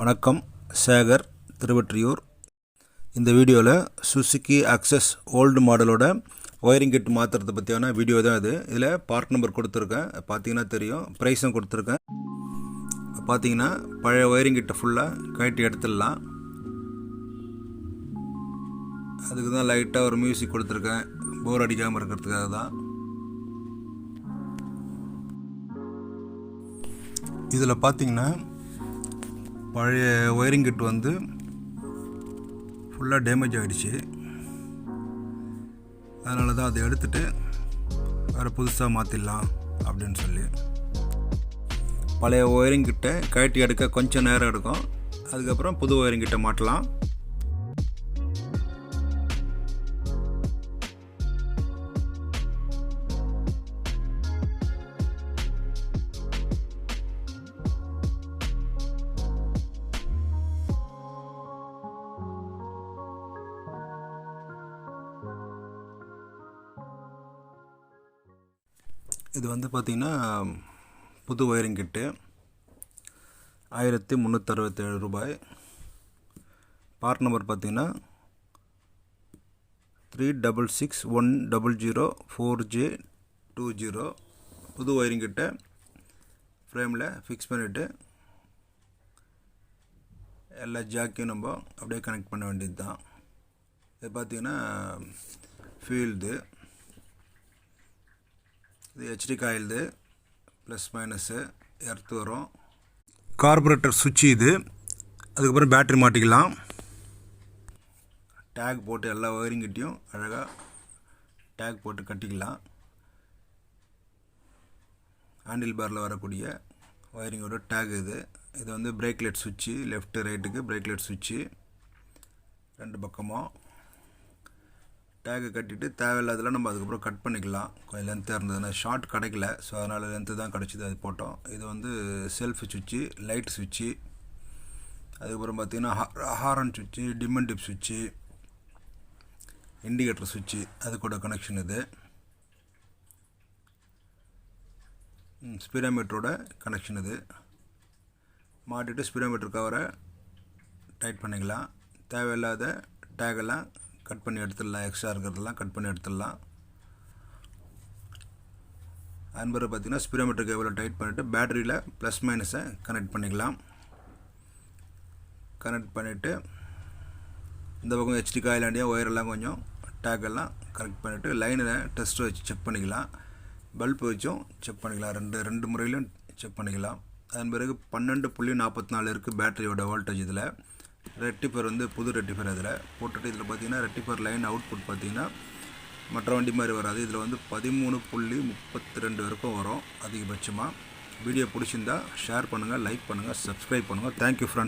வணக்கம், சேகர், திருவொற்றியூர். இந்த வீடியோவில் சுசுகி அக்சஸ் ஓல்டு மாடலோட ஒயரிங் கிட் மாற்றுறதை பற்றியான வீடியோ தான் இது. இதில் பார்ட் நம்பர் கொடுத்துருக்கேன், பார்த்தீங்கன்னா தெரியும். ப்ரைஸும் கொடுத்துருக்கேன். பார்த்தீங்கன்னா பழைய ஒயரிங் கிட்டை ஃபுல்லாக கழட்டி எடுத்துடலாம். அதுக்கு தான் லைட்டாக ஒரு மியூசிக் கொடுத்துருக்கேன், போர் அடிக்காமல் இருக்கிறதுக்காக தான். இதில் பார்த்தீங்கன்னா பழைய ஒயரிங் கிட் வந்து ஃபுல்லாக டேமேஜ் ஆகிடுச்சு. அதனால தான் அதை எடுத்துகிட்டு வேறு புதுசாக மாற்றிடலாம் அப்படின்னு சொல்லி. பழைய ஒயரிங் கிட்டை கழட்டி எடுக்க கொஞ்சம் நேரம் எடுக்கும். அதுக்கப்புறம் புது ஒயரிங் கிட்டை மாட்டலாம். இது வந்து பார்த்திங்கன்னா புது ஒயரிங் கிட்டு 1367 ரூபாய். பார்ட் நம்பர் பார்த்திங்கன்னா 366100 4J20. புது ஒயரிங் கிட்டை ஃப்ரேமில் ஃபிக்ஸ் பண்ணிவிட்டு எல்லா ஜாக்கையும் நம்ம அப்படியே கனெக்ட் பண்ண வேண்டியது தான். இது பார்த்திங்கன்னா ஃபீல்டு, இது ஹெச்டி காயில்து, ப்ளஸ் மைனஸு எர்த்து வரும். கார்பரேட்டர் சுவிட்சு இது. அதுக்கப்புறம் பேட்ரி மாட்டிக்கலாம். டேக் போட்டு எல்லா ஒயரிங் கிட்டையும் அழகாக டேக் போட்டு கட்டிக்கலாம். ஹேண்டில் பாரில் வரக்கூடிய ஒயரிங்கோட டேக் இது. இது வந்து பிரேக் லைட் சுவிட்சு, லெஃப்ட்டு ரைட்டுக்கு பிரேக் லைட் சுவிட்சு ரெண்டு பக்கமும். டேகை கட்டிட்டு தேவையில்லாதெல்லாம் நம்ம அதுக்கப்புறம் கட் பண்ணிக்கலாம். கொஞ்சம் லென்த்தாக இருந்ததுன்னா ஷார்ட் கிடைக்கல, ஸோ அதனால் லென்த்து தான் கிடச்சிது, அது போட்டோம். இது வந்து செல்ஃப் சுவிட்சு, லைட் சுவிட்சு. அதுக்கப்புறம் பார்த்திங்கன்னா ஹாரன் சுவிட்சு, டிம்மன் டிப் சுவிட்சு, இண்டிகேட்டர் சுவிட்சு, அது கூட கனெக்ஷன். இது ஸ்பீடோமீட்டரோட கனெக்ஷன். இது மாட்டிட்டு ஸ்பீடோமீட்டர் கவரை டைட் பண்ணிக்கலாம். தேவையில்லாத டேகெல்லாம் கட் பண்ணி எடுத்துடலாம். எக்ஸ்ட்ரா இருக்கிறதெல்லாம் கட் பண்ணி எடுத்துடலாம். அன்பரை பார்த்திங்கன்னா ஸ்பீடோமீட்டர் கேபிளை டைட் பண்ணிவிட்டு பேட்டரியில் ப்ளஸ் மைனஸை கனெக்ட் பண்ணிக்கலாம். கனெக்ட் பண்ணிவிட்டு இந்த பக்கம் ஹெச்டி காயிலாண்டியா ஒயரெல்லாம் கொஞ்சம் டேக்கெல்லாம் கரெக்ட் பண்ணிவிட்டு லைனில் டெஸ்ட் வச்சு செக் பண்ணிக்கலாம். பல்ப் வச்சும் செக் பண்ணிக்கலாம். ரெண்டு முறையிலும் செக் பண்ணிக்கலாம். அதன் பிறகு 12.44 இருக்குது பேட்டரியோட வோல்டேஜ். இதில் ரெக்டிஃபர் வந்து புது ரெக்டிஃபர் அதில் போட்டுட்டு இதில் பார்த்திங்கன்னா ரெக்டிஃபர் லைன் அவுட்புட் பார்த்திங்கன்னா மற்ற வண்டி மாதிரி வராது. இதில் வந்து 13.32 வரைக்கும் வரும் அதிகபட்சமாக. வீடியோ பிடிச்சிருந்தா ஷேர் பண்ணுங்கள், லைக் பண்ணுங்கள், சப்ஸ்கிரைப் பண்ணுங்கள். Thank you friends.